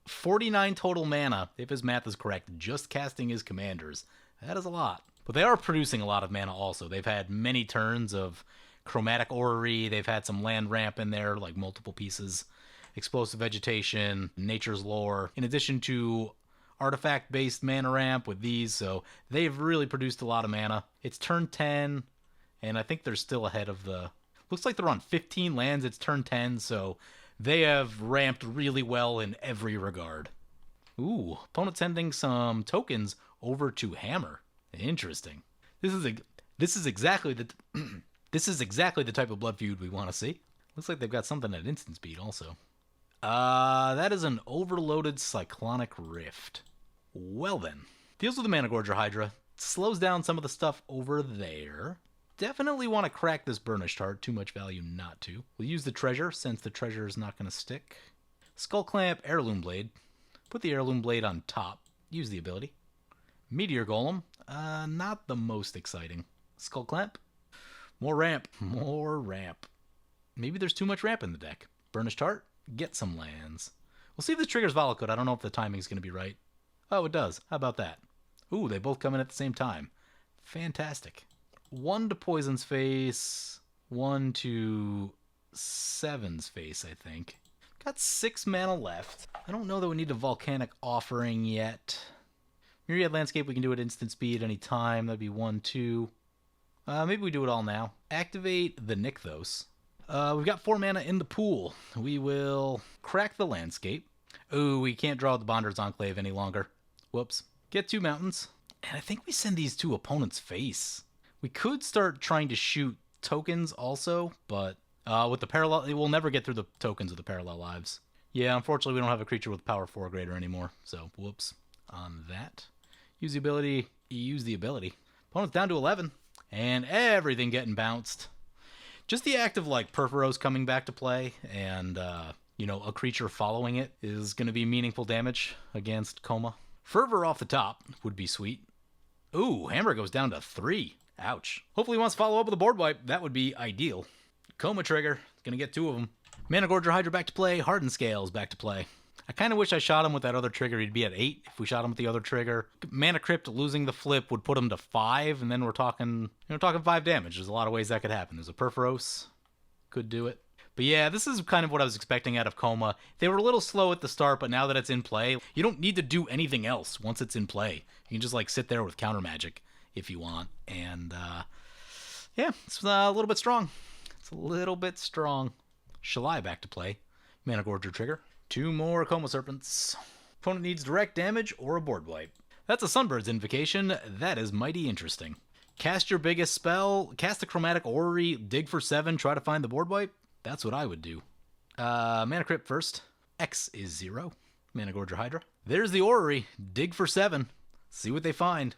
49 total mana, if his math is correct, just casting his commanders. That is a lot. But they are producing a lot of mana also. They've had many turns of Chromatic Orrery. They've had some land ramp in there, like multiple pieces. Explosive Vegetation, Nature's Lore, in addition to artifact-based mana ramp with these, so they've really produced a lot of mana. It's turn 10, and I think they're still ahead of the... Looks like they're on 15 lands, it's turn 10, so they have ramped really well in every regard. Ooh, opponent sending some tokens over to Hammer. Interesting. This is exactly the this is exactly the type of blood feud we want to see. Looks like they've got something at instant speed also. That is an overloaded Cyclonic Rift. Well then. Deals with the Managorger Hydra. Slows down some of the stuff over there. Definitely want to crack this Burnished Heart. Too much value not to. We'll use the treasure, since the treasure is not going to stick. Skull Clamp, Heirloom Blade. Put the Heirloom Blade on top. Use the ability. Meteor Golem. Not the most exciting. Skull Clamp. More ramp. More ramp. Maybe there's too much ramp in the deck. Burnished Heart. Get some lands. We'll see if this triggers Volcanic. I don't know if the timing's going to be right. Oh, it does. How about that? Ooh, they both come in at the same time. Fantastic. 1 to Poison's Face. 1 to 7's Face, I think. Got 6 mana left. I don't know that we need a Volcanic Offering yet. Myriad Landscape, we can do it instant speed anytime. That'd be 1, 2. Maybe we do it all now. Activate the Nykthos. We've got 4 mana in the pool. We will crack the Landscape. Ooh, we can't draw the Bonder's Enclave any longer. Whoops. Get 2 mountains. And I think we send these to opponent's face. We could start trying to shoot tokens also, but with the parallel, we'll never get through the tokens with the parallel lives. Yeah, unfortunately, we don't have a creature with power 4 or greater anymore, so whoops on that. Use the ability. Use the ability. Opponent's down to 11, and everything getting bounced. Just the act of, like, Perforos coming back to play and, you know, a creature following it is going to be meaningful damage against Koma. Fervor off the top would be sweet. Ooh, Hammer goes down to 3. Ouch. Hopefully he wants to follow up with a board wipe. That would be ideal. Coma trigger. Gonna get 2 of them. Managorger Hydra back to play. Hardened Scales back to play. I kind of wish I shot him with that other trigger. He'd be at 8 if we shot him with the other trigger. Mana Crypt losing the flip would put him to 5, and then we're talking, talking 5 damage. There's a lot of ways that could happen. There's a Perforos. Could do it. But yeah, this is kind of what I was expecting out of Koma. They were a little slow at the start, but now that it's in play, you don't need to do anything else once it's in play. You can just, like, sit there with counter magic if you want. And, yeah, it's a little bit strong. It's a little bit strong. Shalai back to play. Managorger trigger. 2 more Koma Serpents. Opponent needs direct damage or a board wipe. That's a Sunbird's Invocation. That is mighty interesting. Cast your biggest spell. Cast a Chromatic Orrery. Dig for 7. Try to find the board wipe. That's what I would do. Mana Crypt first. X is 0. Managorger Hydra. There's the Orrery. Dig for 7. See what they find.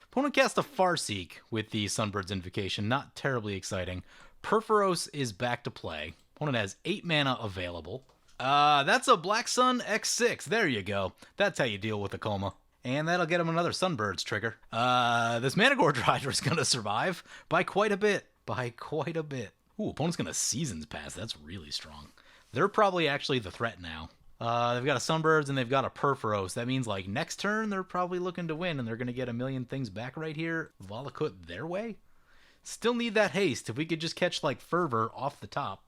Opponent cast a Farseek with the Sunbird's Invocation. Not terribly exciting. Perforos is back to play. Opponent has 8 mana available. That's a Black Sun X6. There you go. That's how you deal with a Koma. And that'll get him another Sunbird's trigger. This Managorger Hydra is going to survive by quite a bit. By quite a bit. Ooh, opponent's going to Seasons Pass. That's really strong. They're probably actually the threat now. They've got a Sunbirds and they've got a Perforos. That means, like, next turn they're probably looking to win and they're going to get a million things back right here. Volcanic their way. Still need that haste. If we could just catch, like, Fervor off the top.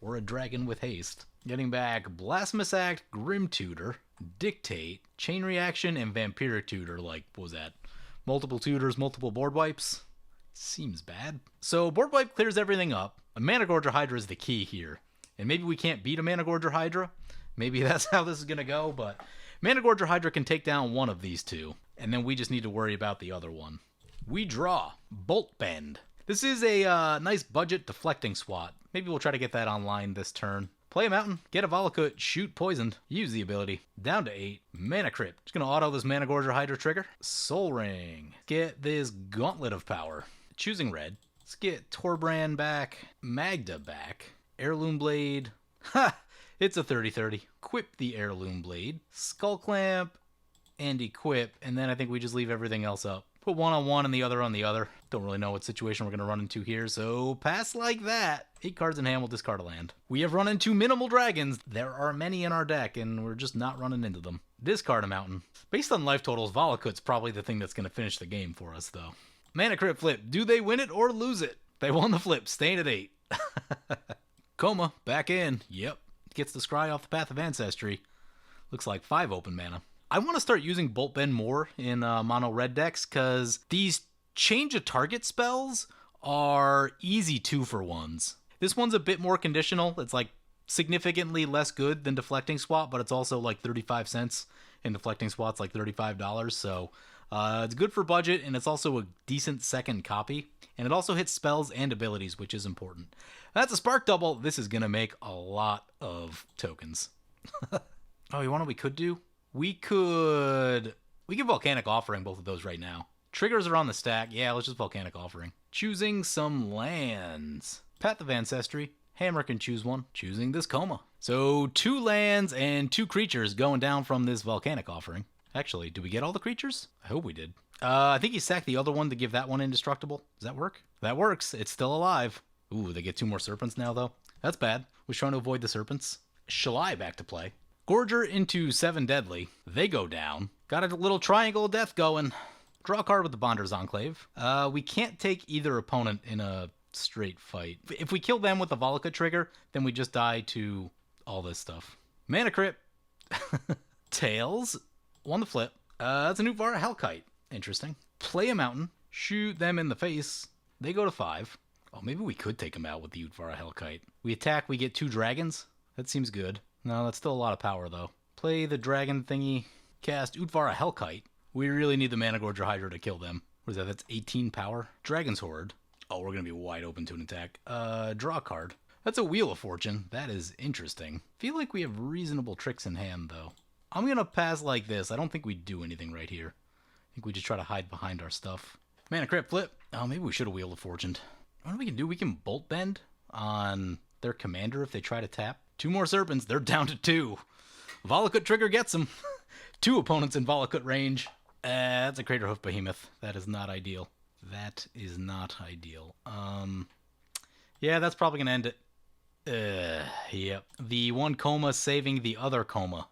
Or a dragon with haste. Getting back Blasphemous Act, Grim Tutor, Dictate, Chain Reaction, and Vampiric Tutor. Like, what was that? Multiple tutors, multiple board wipes? Seems bad. So board wipe clears everything up. A Managorger Hydra is the key here. And maybe we can't beat a Managorger Hydra. Maybe that's how this is going to go, but Managorger Hydra can take down one of these 2. And then we just need to worry about the other one. We draw Bolt Bend. This is a nice budget deflecting swat. Maybe we'll try to get that online this turn. Play a mountain, get a Volcanic, shoot poisoned, use the ability. Down to 8. Mana Crypt. Just going to auto this Managorger Hydra trigger. Soul Ring. Get this Gauntlet of Power. Choosing red. Let's get Torbrand back. Magda back. Heirloom Blade. Ha! It's a 30-30. Equip the Heirloom Blade. Skull Clamp. And equip. And then I think we just leave everything else up. Put one on one and the other on the other. Don't really know what situation we're going to run into here, so pass like that. 8 cards in hand, we'll discard a land. We have run into minimal dragons. There are many in our deck, and we're just not running into them. Discard a mountain. Based on life totals, Volcanic probably the thing that's going to finish the game for us, though. Mana Crypt flip. Do they win it or lose it? They won the flip, staying at 8. Koma, back in. Yep. Gets the scry off the Path of Ancestry. Looks like 5 open mana. I want to start using Bolt Bend more in mono red decks, because these change of target spells are easy 2-for-1s. This one's a bit more conditional. It's like significantly less good than Deflecting Swat, but it's also like 35 cents, and Deflecting Swat's like $35, so it's good for budget, and it's also a decent second copy, and it also hits spells and abilities, which is important. That's a Spark Double. This is going to make a lot of tokens. Oh, you want what we could do? We could Volcanic Offering both of those right now. Triggers are on the stack. Yeah, let's just Volcanic Offering. Choosing some lands. Path of Ancestry. Hammer can choose one. Choosing this Koma. So 2 lands and 2 creatures going down from this Volcanic Offering. Actually, did we get all the creatures? I hope we did. I think he sacked the other one to give that one indestructible. Does that work? That works. It's still alive. Ooh, they get 2 more Serpents now, though. That's bad. Was trying to avoid the Serpents. Shalai back to play. Gorger into 7 Deadly. They go down. Got a little triangle of death going. Draw a card with the Bonder's Enclave. We can't take either opponent in a straight fight. If we kill them with the Volcanic trigger, then we just die to all this stuff. Mana Crypt. Tails. On the flip. That's a Utvara Hellkite. Interesting. Play a mountain. Shoot them in the face. They go to 5. Oh, maybe we could take them out with the Utvara Hellkite. We attack, we get 2 dragons. That seems good. No, that's still a lot of power, though. Play the dragon thingy. Cast Utvara Hellkite. We really need the Mana Gorger Hydra to kill them. What is that? That's 18 power. Dragon's Horde. Oh, we're going to be wide open to an attack. Draw a card. That's a Wheel of Fortune. That is interesting. Feel like we have reasonable tricks in hand, though. I'm going to pass like this. I don't think we do anything right here. I think we just try to hide behind our stuff. Mana Crypt flip. Oh, maybe we should have Wheel of Fortune. What we can do? We can Bolt Bend on their commander if they try to tap. 2 more Serpents. They're down to 2. Volcanic trigger gets them. 2 opponents in Volcanic range. That's a Craterhoof Behemoth. That is not ideal. That is not ideal. Yeah, that's probably going to end it. Yep. The one Koma saving the other Koma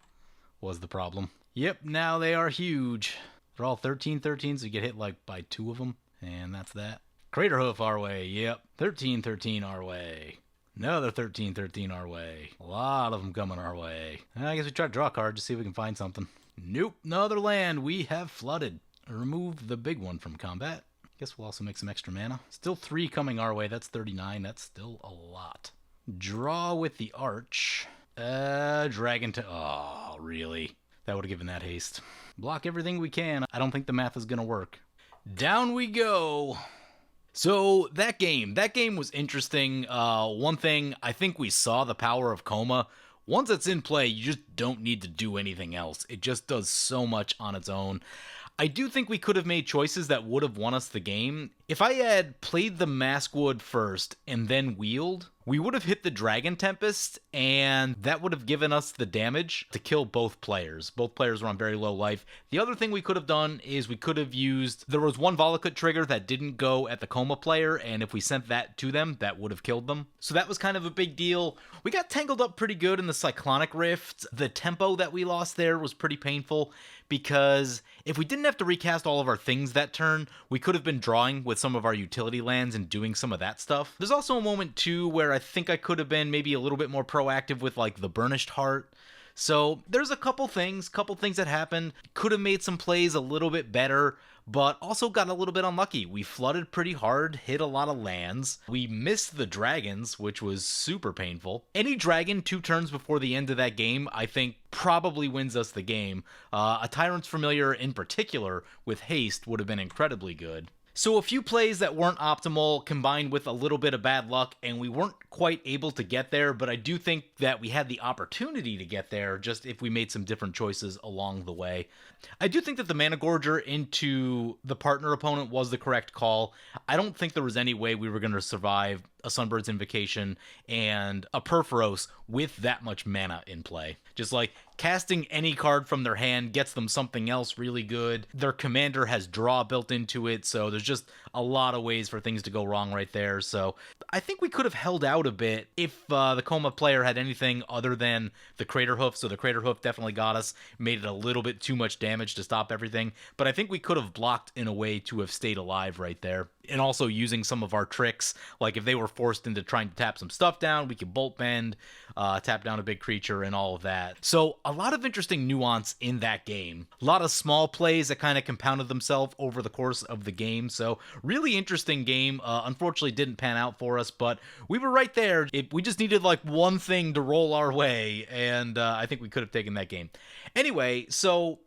was the problem. Yep, now they are huge. They're all 13-13, so you get hit like by 2 of them. And that's that. Craterhoof our way. Yep. 13-13 our way. Another 13-13 our way. A lot of them coming our way. I guess we try to draw a card to see if we can find something. Nope. Another land. We have flooded. Remove the big one from combat. Guess we'll also make some extra mana. Still 3 coming our way. That's 39. That's still a lot. Draw with the Arch. Dragon to... Oh, really? That would have given that haste. Block everything we can. I don't think the math is going to work. Down we go. So that game was interesting. One thing, I think we saw the power of Koma. Once it's in play, you just don't need to do anything else. It just does so much on its own. I do think we could have made choices that would have won us the game. If I had played the Maskwood first and then wheeled, we would have hit the Dragon Tempest, and that would have given us the damage to kill both players. Both players were on very low life. The other thing we could have done is we could have used... There was one Volcanic trigger that didn't go at the Koma player, and if we sent that to them, that would have killed them. So that was kind of a big deal. We got tangled up pretty good in the Cyclonic Rift. The tempo that we lost there was pretty painful, because if we didn't have to recast all of our things that turn, we could have been drawing with some of our utility lands and doing some of that stuff. There's also a moment, too, where I think I could have been maybe a little bit more proactive with, like, the Burnished Heart. So there's a couple things that happened. Could have made some plays a little bit better, but also got a little bit unlucky. We flooded pretty hard, hit a lot of lands. We missed the dragons, which was super painful. Any dragon 2 turns before the end of that game, I think, probably wins us the game. A Tyrant's Familiar in particular with haste would have been incredibly good. So a few plays that weren't optimal combined with a little bit of bad luck, and we weren't quite able to get there, but I do think that we had the opportunity to get there just if we made some different choices along the way. I do think that the Mana Gorger into the partner opponent was the correct call. I don't think there was any way we were going to survive a Sunbird's Invocation and a Perforos with that much mana in play. Just like casting any card from their hand gets them something else really good. Their commander has draw built into it, so there's just a lot of ways for things to go wrong right there. So I think we could have held out a bit if the Koma player had anything other than the Craterhoof. So the Craterhoof definitely got us, made it a little bit too much damage to stop everything. But I think we could have blocked in a way to have stayed alive right there. And also using some of our tricks, like if they were forced into trying to tap some stuff down, we could bolt bend, tap down a big creature, and all of that. So a lot of interesting nuance in that game. A lot of small plays that kind of compounded themselves over the course of the game. So really interesting game. Unfortunately didn't pan out for us, but we were right there. We just needed like one thing to roll our way, and I think we could have taken that game. Anyway, so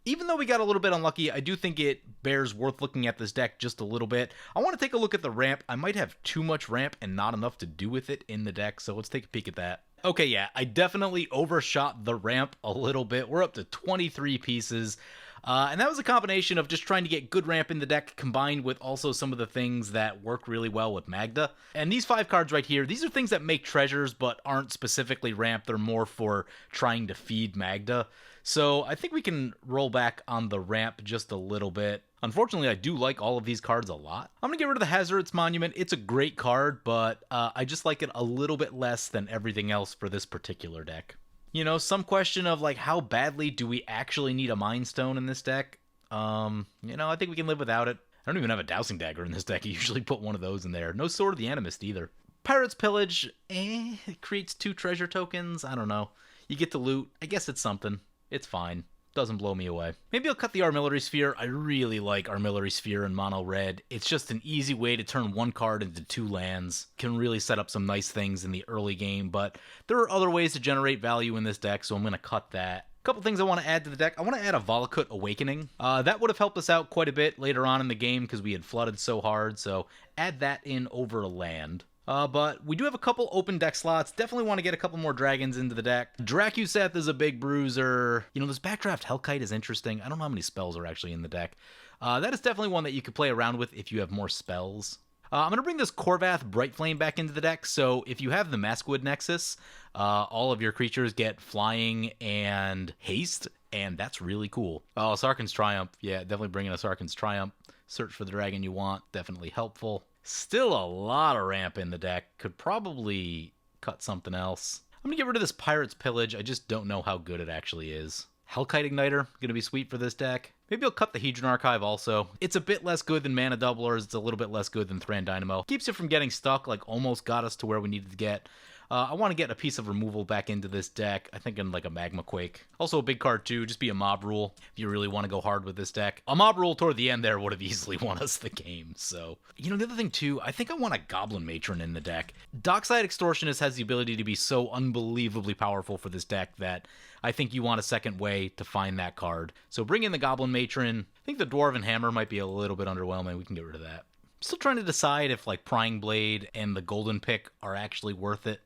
even though we got a little bit unlucky, I do think it bears worth looking at this deck just a little bit. I want to take a look at the ramp. I might have too much ramp and not enough to do with it in the deck, so let's take a peek at that. Okay, yeah, I definitely overshot the ramp a little bit. We're up to 23 pieces. And that was a combination of just trying to get good ramp in the deck combined with also some of the things that work really well with Magda. And these 5 cards right here, these are things that make treasures but aren't specifically ramp. They're more for trying to feed Magda. So I think we can roll back on the ramp just a little bit. Unfortunately, I do like all of these cards a lot. I'm going to get rid of the Hazardous Monument. It's a great card, but I just like it a little bit less than everything else for this particular deck. You know, some question of like how badly do we actually need a Mind Stone in this deck? You know, I think we can live without it. I don't even have a Dowsing Dagger in this deck. I usually put one of those in there. No Sword of the Animist either. Pirate's Pillage, it creates 2 treasure tokens. I don't know. You get to loot. I guess it's something. It's fine. Doesn't blow me away. Maybe I'll cut the Armillary Sphere. I really like Armillary Sphere in mono red. It's just an easy way to turn 1 card into 2 lands. Can really set up some nice things in the early game, but there are other ways to generate value in this deck, so I'm going to cut that. A couple things I want to add to the deck. I want to add a Volcanic Awakening. That would have helped us out quite a bit later on in the game because we had flooded so hard, so add that in over a land. But we do have a couple open deck slots. Definitely want to get a couple more dragons into the deck. Dracuseth is a big bruiser. You know, this backdraft Hellkite is interesting. I don't know how many spells are actually in the deck. That is definitely one that you could play around with if you have more spells. I'm going to bring this Korvath Bright Flame back into the deck. So if you have the Maskwood Nexus, all of your creatures get flying and haste, and that's really cool. Oh, Sarkhan's Triumph. Yeah, definitely bringing a Sarkhan's Triumph. Search for the dragon you want. Definitely helpful. Still a lot of ramp in the deck. Could probably cut something else. I'm going to get rid of this Pirate's Pillage. I just don't know how good it actually is. Hellkite Igniter, going to be sweet for this deck. Maybe I'll cut the Hedron Archive also. It's a bit less good than Mana Doublers. It's a little bit less good than Thran Dynamo. Keeps it from getting stuck, like almost got us to where we needed to get. I want to get a piece of removal back into this deck. I think in like a Magma Quake. Also a big card too, just be a Mob Rule if you really want to go hard with this deck. A Mob Rule toward the end there would have easily won us the game. So, you know, the other thing too, I think I want a Goblin Matron in the deck. Dockside Extortionist has the ability to be so unbelievably powerful for this deck that I think you want a second way to find that card. So bring in the Goblin Matron. I think the Dwarven Hammer might be a little bit underwhelming. We can get rid of that. Still trying to decide if like Prying Blade and the Golden Pick are actually worth it.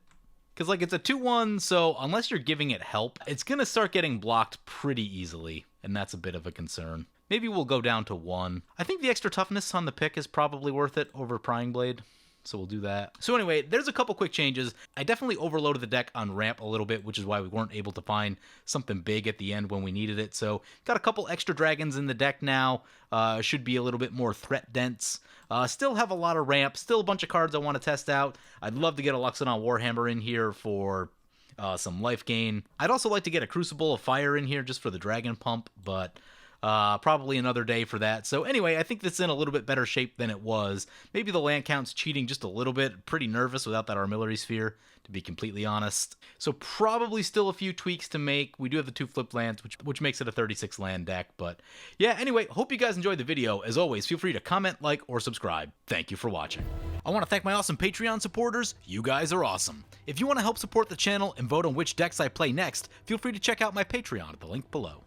Because, like, it's a 2-1, so unless you're giving it help, it's going to start getting blocked pretty easily, and that's a bit of a concern. Maybe we'll go down to 1. I think the extra toughness on the pick is probably worth it over Prying Blade, so we'll do that. So anyway, there's a couple quick changes. I definitely overloaded the deck on ramp a little bit, which is why we weren't able to find something big at the end when we needed it. So got a couple extra dragons in the deck now. Should be a little bit more threat dense. Still have a lot of ramp. Still a bunch of cards I want to test out. I'd love to get a Luxodon Warhammer in here for some life gain. I'd also like to get a Crucible of Fire in here just for the dragon pump, but probably another day for that. So anyway, I think this is in a little bit better shape than it was. Maybe the land count's cheating just a little bit. Pretty nervous without that Armillary Sphere, to be completely honest. So probably still a few tweaks to make. We do have the 2 flip lands, which makes it a 36 land deck. But yeah, anyway, hope you guys enjoyed the video. As always, feel free to comment, like, or subscribe. Thank you for watching. I want to thank my awesome Patreon supporters. You guys are awesome. If you want to help support the channel and vote on which decks I play next, feel free to check out my Patreon at the link below.